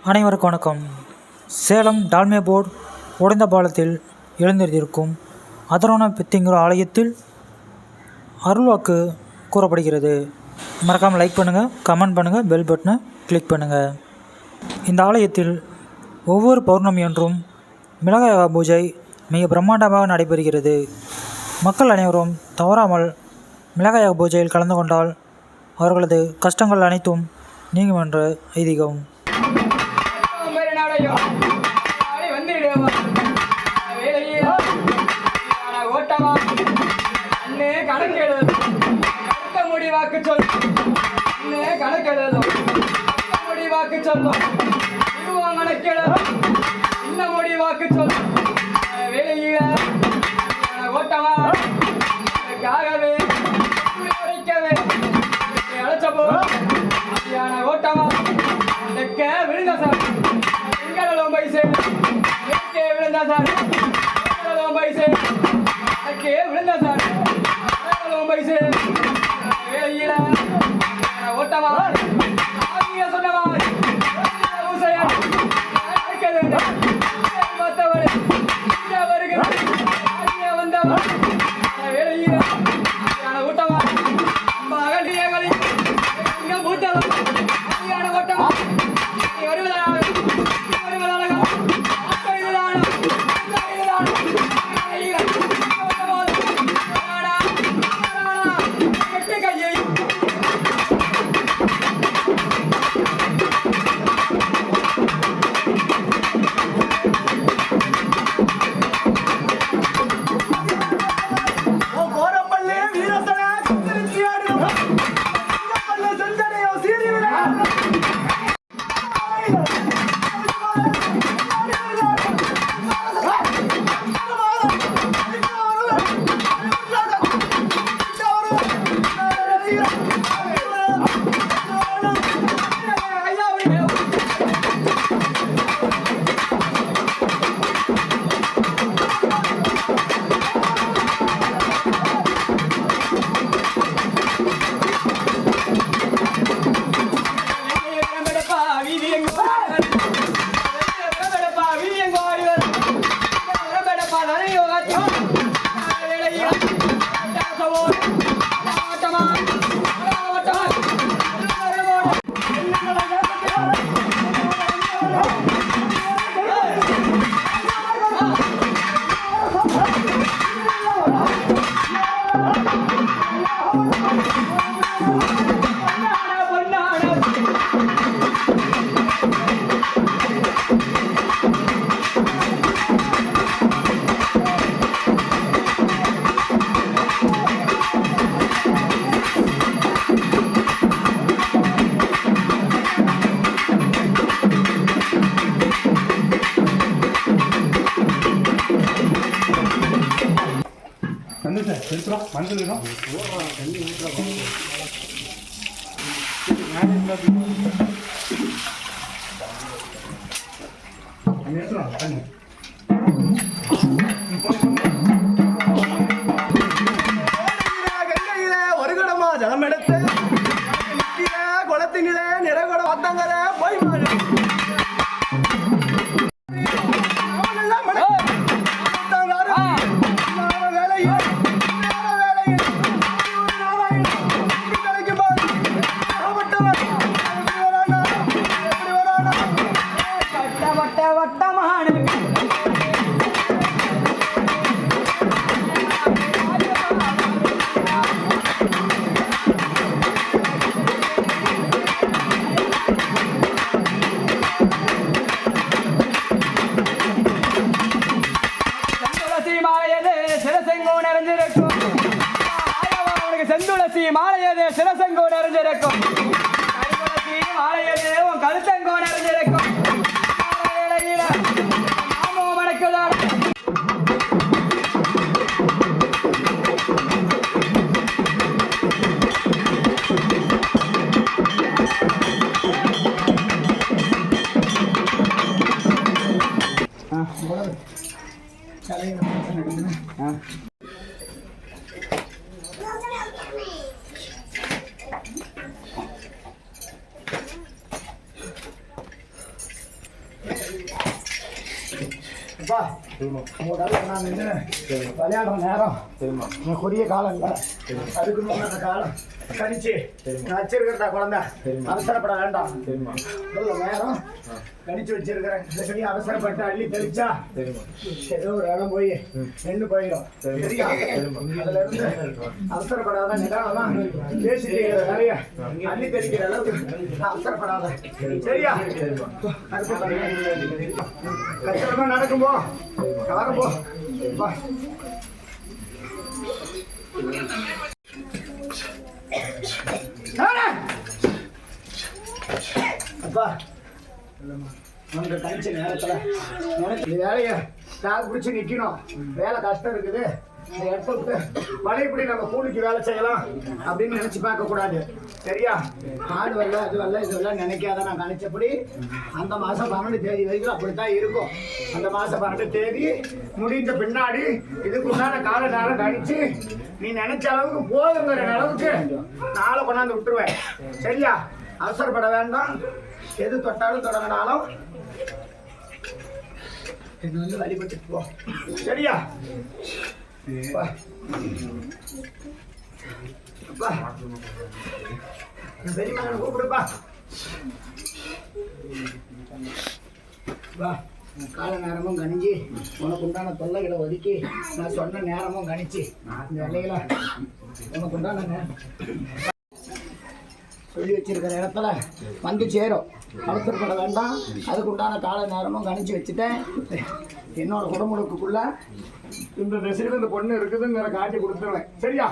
அனைவருக்கும் வணக்கம். சேலம் டால்மியா போர்டு உடைந்த பாலத்தில் எழுந்திருக்கும் அதர்வன பித்திங்கர் ஆலயத்தில் அருள்வாக்கு கூறப்படுகிறது. மறக்காமல் லைக் பண்ணுங்கள், கமெண்ட் பண்ணுங்கள், பெல் பட்டனை கிளிக் பண்ணுங்கள். இந்த ஆலயத்தில் ஒவ்வொரு பௌர்ணமி அன்றும் மிளகாய் பூஜை மிக பிரம்மாண்டமாக நடைபெறுகிறது. மக்கள் அனைவரும் தவறாமல் மிளகாய் பூஜையில் கலந்து கொண்டால் அவர்களது கஷ்டங்கள் அனைத்தும் நீங்கும் என்ற ஐதீகம். முடிவாக்கு சொல்லும் இன்னும் முடிவாக்கு சொல்லும் வேலையில ஓட்டமா காகவே உடைக்கவே அழைச்சபோ ஓட்டமா விழுந்தா சார் எங்களும் பைசே விழுந்தா சார் பைசே விழுந்தா சார் பைசே வேலையில ஓட்டமா சொன்னவா மஞ்சள் ஒரு கடமா ஜலம் எடுத்து குளத்தினிலே நிறைகுட வந்தங்கர போய் செந்துளசி மாலையது சிரசங்கோ நிறைஞ்சிருக்கும், மாலையது உன் கழுத்தங்கோ நிறைஞ்சிருக்கும். அப்பா உங்களோட நான் நின்று விளையாடுற நேரம் குறுகிய காலம் இல்லை அதுக்கு முன்னாடி காலம் கணிச்சு நான் வச்சிருக்கிறதா குழந்தை அவசரப்பட வேண்டாம் இவ்வளோ நேரம் கணிச்சு வச்சிருக்கிறேன் சரி அவசரப்பட்டு அள்ளி தெளிச்சா ஏதோ ஒரு இடம் போய் நின்று போயிடும் சரியா அதுல இருந்து அவசரப்படாத நிதானமா பேசிட்டு நிறைய அள்ளி தெளிக்கிற அளவுக்கு அவசரப்படாத சரியா கஷ்டமா நடக்கும்போ வரப்போ வா அப்பா உனக்கு கழிச்ச நேரத்துல உனக்கு இந்த வேலையை தாக்கு பிடிச்சி நிக்கணும் வேலை கஷ்டம் இருக்குது இந்த இடத்துக்கு பழையபடி நம்ம கூலிக்கு வேலை செய்யலாம் அப்படின்னு நினைச்சு பார்க்க கூடாது சரியா ஆடு வரல அது வரல இது வரல நினைக்காத நான் நினைச்சபடி அந்த மாசம் 12 தேதி வரைக்கும் அப்படித்தான் இருக்கும் அந்த மாசம் 12 தேதி முடிஞ்ச பின்னாடி இதுக்கு உண்டான கால நேரம் கணிச்சு நீ நினைச்ச அளவுக்கு போதுங்கிற அளவுக்கு நாளை கொண்டாந்து விட்டுருவேன் சரியா அவசரப்பட வேண்டாம் எது தொட்டாலும் தொடங்கினாலும் இது வந்து வழிபட்டு போ சரியா அப்பா பெரிய மகனை கூப்பிடுப்பா வா கால நேரமும் கணிஞ்சு உனக்கு உண்டான தொல்லைகளை ஒதுக்கி நான் சொன்ன நேரமும் கணிச்சு இந்த வேலைகளை உனக்கு உண்டான நேரம் சொல்லி வச்சிருக்கிற இடத்துல வந்து சேரும் அவசரப்பட வேண்டாம் அதுக்கு உண்டான கால நேரமும் கணிச்சு வச்சுட்டேன் என்னோட குடும்பத்துக்குள்ள இந்த திசையில இந்த பொண்ணு இருக்குதுங்கிற காட்டி கொடுத்துருவேன் சரியா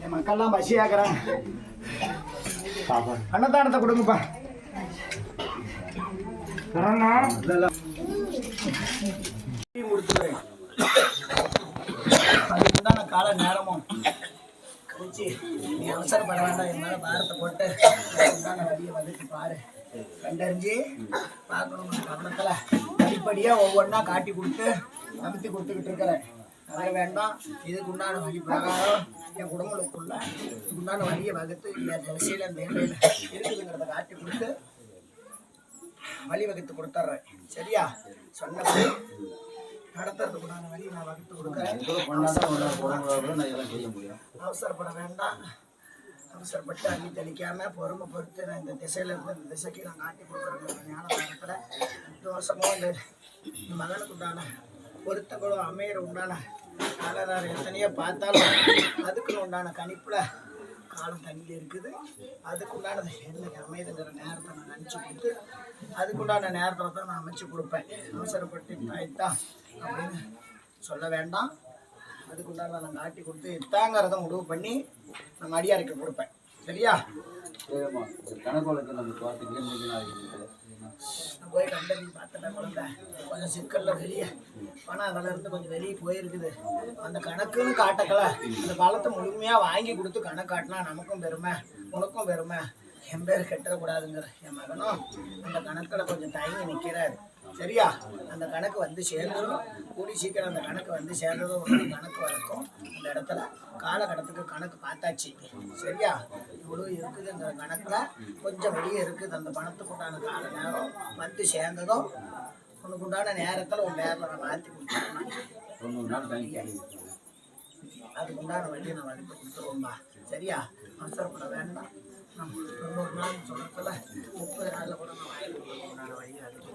என் மக்கள்லாம் பசியாக்குறாங்க அன்னதானத்தை கொடுங்கப்பா கொடுத்துருவேன் அதுக்கு உண்டான கால நேரமும் கழிச்சு நீ அவசரப்பட வேண்டாம் என் மேலே பாரத்தை போட்டு உண்டான வழியை வந்துட்டு பாரு கண்டறிஞ்சு பார்க்கணும் கவனத்தில் படிப்படியாக ஒவ்வொன்றா காட்டி கொடுத்து அமுத்தி கொடுத்துக்கிட்டு இருக்கிறேன் அதில் வேண்டாம் இதுக்கு உண்டான வழி பிரகாரம் என் குடும்பத்துக்குள்ள இதுக்கு உண்டான வழியை வகுத்து இந்த திசையில் இந்த எல்லையில் இருக்குதுங்கிறத காட்டி கொடுத்து வழி வகுத்து கொடுத்துட்றேன் சரியா சொன்னபடி நடத்துறதுக்கு உண்டான வழி நான் வகுத்து கொடுக்குறேன் அவசரப்பட வேண்டாம் அவசரப்பட்டு அள்ளி தெளிக்காம பொறுமை பொறுத்து நான் இந்த திசையில இருந்து இந்த திசைக்கு நான் காட்டி கொடுக்குறேன் ஞான நேரத்தில் தோஷமோ இந்த மகனுக்கு உண்டான பொருத்தங்களும் அமையற உண்டான கலரார் எத்தனையோ பார்த்தாலும் அதுக்குன்னு உண்டான கணிப்புல காலம் தண்ணியில் இருக்குது அதுக்கு உண்டானது என்னைக்கு அமைதுங்கிற நேரத்தை நான் நினச்சி கொடுத்து அதுக்குண்டான நேரத்தில் தான் நான் அமைச்சு கொடுப்பேன் அவசரப்பட்டு ஆயிட்டா அப்படின்னு சொல்ல வேண்டாம் அதுக்குண்டான நான் காட்டி கொடுத்து இத்தாங்கிறத முடிவு பண்ணி நம்ம அடியாருக்கு கொடுப்பேன் சரியா நான் போய் கண்டறி பார்த்தேன் குழந்தை கொஞ்சம் சிக்கலில் வெளியே பணம் அதில் இருந்து கொஞ்சம் வெளியே போயிருக்குது அந்த கணக்குன்னு காட்டக்கல அந்த பழத்தை முழுமையாக வாங்கி கொடுத்து கணக்கு காட்டினா நமக்கும் பெருமை உனக்கும் பெருமை என் பேர் கெட்டக்கூடாதுங்கிற என் மகனும் அந்த கணக்கில் கொஞ்சம் தயங்கி நிற்கிறாரு சரியா அந்த கணக்கு வந்து சேர்ந்ததும் கூடி சீக்கிரம் அந்த கணக்கு வந்து சேர்ந்ததும் ஒரு கணக்கு வரைக்கும் அந்த இடத்துல காலகட்டத்துக்கு கணக்கு பார்த்தாச்சு சரியா இவ்வளோ இருக்குதுங்கிற கணக்கில் கொஞ்சம் வெளியே இருக்குது அந்த பணத்துக்கு உண்டான கால நேரம் வந்து சேர்ந்ததும் உனக்கு உண்டான நேரத்தில் உன் நேரில் நான் மாற்றி கொடுத்துருவேன் அதுக்கு உண்டான வழியை நான் வகுத்து கொடுத்துருவோம்மா சரியா அவசரப்பட வேண்டாம் 90 நாள் சொல்கிறதுல 30 நாளில் கூட நான் வாங்கி கொடுக்குறதுக்கு உண்டான வழியை அதுக்கு